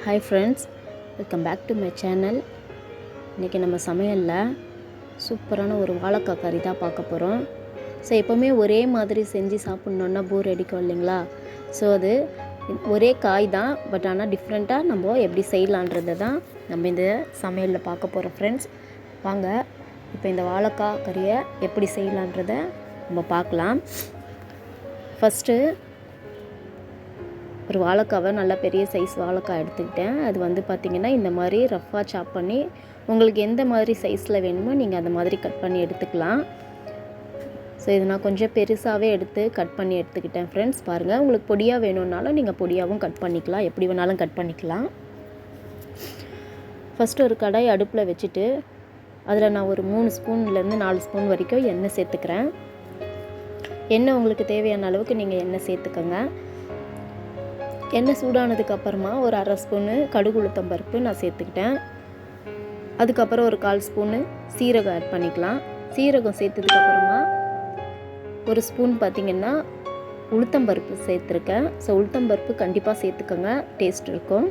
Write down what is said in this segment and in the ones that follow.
Hi friends, welcome back to my channel. இன்றைக்கி நம்ம சமையலில் சூப்பரான ஒரு வாழைக்காய் கறி தான் பார்க்க போகிறோம். ஸோ எப்போவுமே ஒரே மாதிரி செஞ்சு சாப்பிட்ணுன்னா போர் அடிக்கும் இல்லைங்களா? ஸோ அது ஒரே காய் தான், பட் ஆனால் டிஃப்ரெண்ட்டாக நம்ம எப்படி செய்யலான்றதை தான் நம்ம இந்த சமையலில் பார்க்க போகிறோம். ஃப்ரெண்ட்ஸ் வாங்க இப்போ இந்த வாழைக்காய் கறியை எப்படி செய்யலான்றதை நம்ம பார்க்கலாம். ஃபஸ்ட்டு ஒரு வாழைக்காவை நல்லா பெரிய சைஸ் வாழைக்காய் எடுத்துக்கிட்டேன். அது வந்து பார்த்திங்கன்னா இந்த மாதிரி ரஃப்பாக சாப் பண்ணி உங்களுக்கு எந்த மாதிரி சைஸில் வேணுமோ நீங்கள் அந்த மாதிரி கட் பண்ணி எடுத்துக்கலாம். ஸோ இது நான் கொஞ்சம் பெருசாகவே எடுத்து கட் பண்ணி எடுத்துக்கிட்டேன். ஃப்ரெண்ட்ஸ் பாருங்கள், உங்களுக்கு பொடியாக வேணும்னாலும் நீங்கள் பொடியாகவும் கட் பண்ணிக்கலாம், எப்படி வேணாலும் கட் பண்ணிக்கலாம். ஃபஸ்ட்டு ஒரு கடாய் அடுப்பில் வச்சுட்டு அதில் நான் ஒரு 3 ஸ்பூன்லேருந்து 4 ஸ்பூன் வரைக்கும் எண்ணெய் சேர்த்துக்கிறேன். எண்ணெய் உங்களுக்கு தேவையான அளவுக்கு நீங்கள் எண்ணெய் சேர்த்துக்கோங்க. எண்ணெய் சூடானதுக்கு அப்புறமா ஒரு 1/2 ஸ்பூனு கடுகு உளுத்தம் பருப்பு நான் சேர்த்துக்கிட்டேன். அதுக்கப்புறம் ஒரு 1/4 ஸ்பூனு சீரகம் ஆட் பண்ணிக்கலாம். சீரகம் சேர்த்ததுக்கப்புறமா ஒரு ஸ்பூன் பார்த்திங்கன்னா உளுத்தம் பருப்பு சேர்த்துருக்கேன். ஸோ உளுத்தம் பருப்பு கண்டிப்பாக சேர்த்துக்கோங்க, டேஸ்ட் இருக்கும்.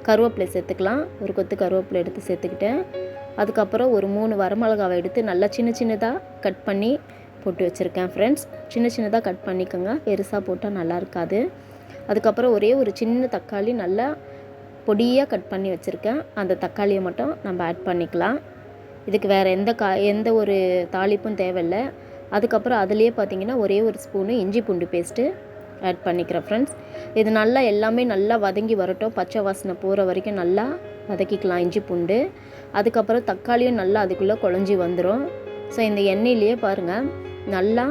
கருவேப்பிலை சேர்த்துக்கலாம், ஒரு கொத்து கருவேப்பிலை எடுத்து சேர்த்துக்கிட்டேன். அதுக்கப்புறம் ஒரு 3 வரமிளகாவை எடுத்து நல்லா சின்ன சின்னதாக கட் பண்ணி போட்டு வச்சுருக்கேன். ஃப்ரெண்ட்ஸ் சின்ன சின்னதாக கட் பண்ணிக்கோங்க, பெருசாக போட்டால் நல்லா இருக்காது. அதுக்கப்புறம் ஒரே ஒரு சின்ன தக்காளி நல்லா பொடியாக கட் பண்ணி வச்சுருக்கேன். அந்த தக்காளியை மட்டும் நம்ம ஆட் பண்ணிக்கலாம். இதுக்கு வேறு எந்த ஒரு தாளிப்பும் தேவையில்லை. அதுக்கப்புறம் அதுலேயே பார்த்திங்கன்னா ஒரே ஒரு ஸ்பூனு இஞ்சி பூண்டு பேஸ்ட்டு ஆட் பண்ணிக்கிறேன். ஃப்ரெண்ட்ஸ் இது நல்லா எல்லாமே நல்லா வதங்கி வரட்டும், பச்சை வாசனை போகிற வரைக்கும் நல்லா வதக்கிக்கலாம் இஞ்சி பூண்டு. அதுக்கப்புறம் தக்காளியும் நல்லா அதுக்குள்ளே குழஞ்சி வந்துடும். ஸோ இந்த எண்ணெயிலேயே பாருங்கள் நல்லா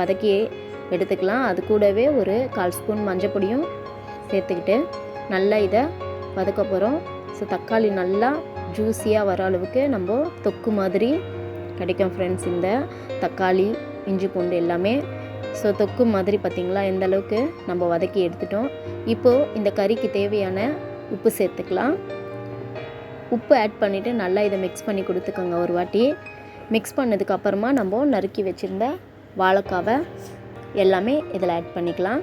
வதக்கி எடுத்துக்கலாம். அது கூடவே ஒரு 1/4 ஸ்பூன் மஞ்சள் பொடியும் சேர்த்துக்கிட்டு நல்லா இதை வதக்க போகிறோம். ஸோ தக்காளி நல்லா ஜூஸியாக வர அளவுக்கு நம்ம தொக்கு மாதிரி கிடைக்கும். ஃப்ரெண்ட்ஸ் இந்த தக்காளி இஞ்சி பூண்டு எல்லாமே ஸோ தொக்கு மாதிரி பார்த்திங்களா எந்த அளவுக்கு நம்ம வதக்கி எடுத்துட்டோம். இப்போது இந்த கறிக்கு தேவையான உப்பு சேர்த்துக்கலாம். உப்பு ஆட் பண்ணிவிட்டு நல்லா இதை மிக்ஸ் பண்ணி கொடுத்துக்கோங்க. ஒரு வாட்டி மிக்ஸ் பண்ணதுக்கப்புறமா நம்ம நறுக்கி வச்சுருந்த வாழைக்காவை எல்லாமே இதில் ஆட் பண்ணிக்கலாம்.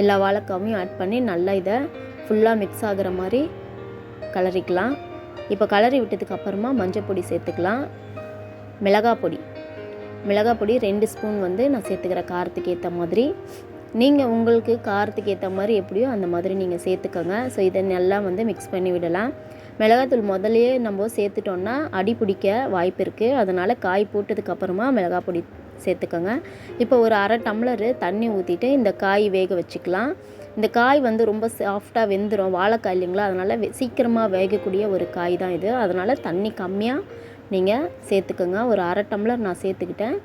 எல்லா வாழைக்காவையும் ஆட் பண்ணி நல்லா இதை ஃபுல்லாக மிக்ஸ் ஆகிற மாதிரி கலரிக்கலாம். இப்போ கலரி விட்டதுக்கப்புறமா மஞ்சள் பொடி சேர்த்துக்கலாம். மிளகாய் பொடி 2 ஸ்பூன் வந்து நான் சேர்த்துக்கிறேன், காரத்துக்கு ஏற்ற மாதிரி. நீங்கள் உங்களுக்கு காரத்துக்கு ஏற்ற மாதிரி எப்படியோ அந்த மாதிரி நீங்கள் சேர்த்துக்கோங்க. ஸோ இதை நல்லா வந்து மிக்ஸ் பண்ணி விடலாம். மிளகாத்தூள் முதலையே நம்ம சேர்த்துட்டோன்னா அடி பிடிக்க வாய்ப்பு இருக்குது. அதனால் காய் போட்டதுக்கப்புறமா மிளகாய் பொடி சேர்த்துக்கோங்க. இப்போ ஒரு 1/2 டம்ளர் தண்ணி ஊற்றிட்டு இந்த காய் வேக வச்சுக்கலாம். இந்த காய் வந்து ரொம்ப சாஃப்டாக வெந்துடும், வாழைக்காய் இல்லைங்களா, அதனால் சீக்கிரமாக வேகக்கூடிய ஒரு காய் தான் இது. அதனால் தண்ணி கம்மியாக நீங்கள் சேர்த்துக்கோங்க. ஒரு 1/2 டம்ளர் நான் சேர்த்துக்கிட்டேன்.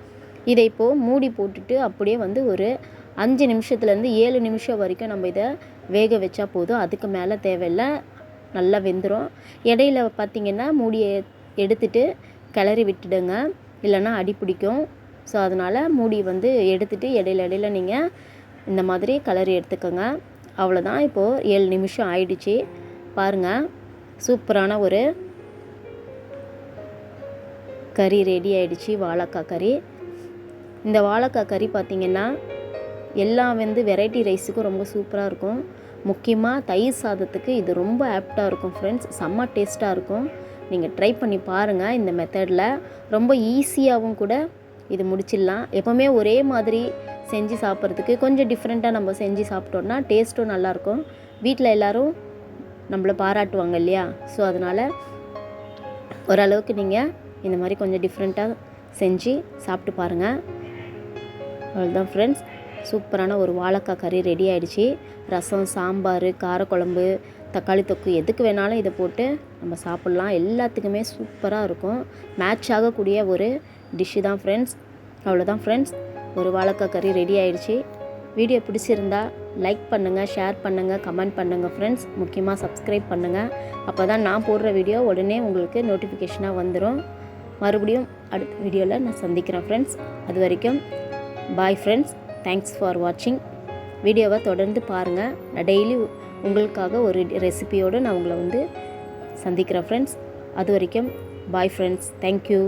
இதை இப்போது மூடி போட்டுட்டு அப்படியே வந்து ஒரு 5 நிமிஷத்துலேருந்து 7 நிமிஷம் வரைக்கும் நம்ம இதை வேக வச்சா போதும். அதுக்கு மேலே தேவையில்லை, நல்லா வெந்துடும். இடையில பார்த்திங்கன்னா மூடியை எடுத்துட்டு கிளறி விட்டுடுங்க, இல்லைன்னா அடி பிடிக்கும். ஸோ அதனால் மூடி வந்து எடுத்துகிட்டு இடையில நீங்கள் இந்த மாதிரி கிளறி எடுத்துக்கோங்க. அவ்வளோதான். இப்போது 7 நிமிஷம் ஆயிடுச்சு. பாருங்கள், சூப்பரான ஒரு கறி ரெடி ஆகிடுச்சு, வாழைக்காய் கறி. இந்த வாழைக்காய் கறி பார்த்திங்கன்னா எல்லாம் வந்து வெரைட்டி ரைஸுக்கும் ரொம்ப சூப்பராக இருக்கும். முக்கியமாக தயிர் சாதத்துக்கு இது ரொம்ப ஆப்டாக இருக்கும். ஃப்ரெண்ட்ஸ் செம்ம டேஸ்ட்டாக இருக்கும். நீங்கள் ட்ரை பண்ணி பாருங்கள். இந்த மெத்தடில் ரொம்ப ஈஸியாகவும் கூட இது முடிச்சிடலாம். எப்போவுமே ஒரே மாதிரி செஞ்சு சாப்பிட்றதுக்கு கொஞ்சம் டிஃப்ரெண்ட்டாக நம்ம செஞ்சு சாப்பிட்டோன்னா டேஸ்ட்டும் நல்லாயிருக்கும். வீட்டில் எல்லோரும் நம்மளை பாராட்டுவாங்க இல்லையா? ஸோ அதனால் ஓரளவுக்கு நீங்கள் இந்த மாதிரி கொஞ்சம் டிஃப்ரெண்ட்டாக செஞ்சு சாப்பிட்டு பாருங்கள். அவ்வளோதான் ஃப்ரெண்ட்ஸ், சூப்பரான ஒரு வாழைக்காய் கறி ரெடி ஆகிடுச்சு. ரசம், சாம்பார், காரக்குழம்பு, தக்காளி தொக்கு எதுக்கு வேணாலும் இதை போட்டு நம்ம சாப்பிட்லாம். எல்லாத்துக்குமே சூப்பராக இருக்கும். மேட்ச் ஆகக்கூடிய ஒரு டிஷ்ஷு தான் ஃப்ரெண்ட்ஸ். அவ்வளோதான் ஃப்ரெண்ட்ஸ், ஒரு வாழைக்காய் கறி ரெடி ஆகிடுச்சு. வீடியோ பிடிச்சிருந்தா லைக் பண்ணுங்கள், ஷேர் பண்ணுங்கள், கமெண்ட் பண்ணுங்கள். ஃப்ரெண்ட்ஸ் முக்கியமாக சப்ஸ்கிரைப் பண்ணுங்கள். அப்போ தான் நான் போடுற வீடியோ உடனே உங்களுக்கு நோட்டிஃபிகேஷனாக வந்துடும். மறுபடியும் அடுத்த வீடியோவில் நான் சந்திக்கிறேன் ஃப்ரெண்ட்ஸ். அது வரைக்கும் பாய் ஃப்ரெண்ட்ஸ். தேங்க்ஸ் ஃபார் வாட்சிங். வீடியோவை தொடர்ந்து பாருங்கள். நான் டெய்லி உங்களுக்காக ஒரு ரெசிபியோடு நான் உங்களை வந்து சந்திக்கிறேன் ஃப்ரெண்ட்ஸ். அது வரைக்கும் பாய் ஃப்ரெண்ட்ஸ். தேங்க்யூ.